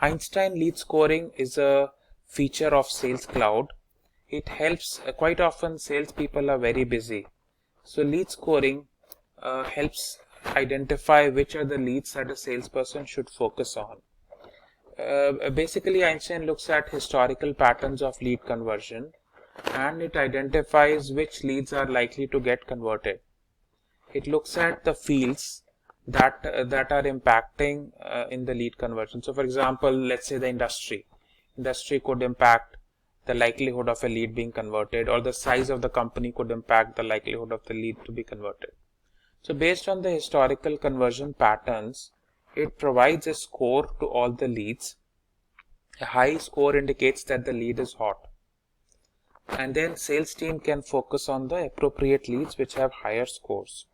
Einstein lead scoring is a feature of Sales Cloud. It helps, quite often salespeople are very busy. So lead scoring helps identify which are the leads that a salesperson should focus on. Basically, Einstein looks at historical patterns of lead conversion, and it identifies which leads are likely to get converted. It looks at the fields that are impacting in the lead conversion. So for example, let's say the industry could impact the likelihood of a lead being converted, or the size of the company could impact the likelihood of the lead to be converted. So based on the historical conversion patterns, it provides a score to all the leads. A high score indicates that the lead is hot, and then sales team can focus on the appropriate leads which have higher scores.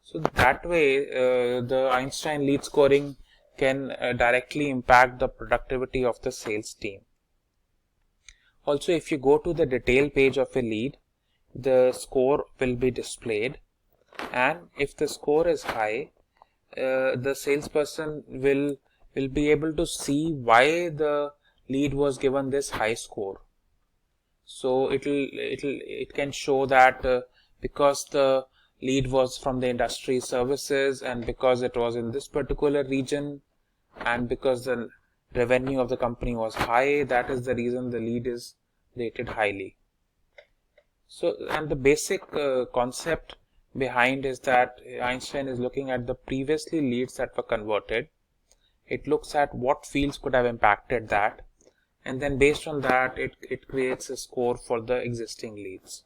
So that way, the Einstein lead scoring can directly impact the productivity of the sales team. Also, if you go to the detail page of a lead, the score will be displayed, and if the score is high, the salesperson will be able to see why the lead was given this high score. So it can show that because the lead was from the industry services, and because it was in this particular region, and because the revenue of the company was high, that is the reason the lead is rated highly. So, and the basic concept behind is that Einstein is looking at the previously leads that were converted. It looks at what fields could have impacted that, and then based on that it creates a score for the existing leads.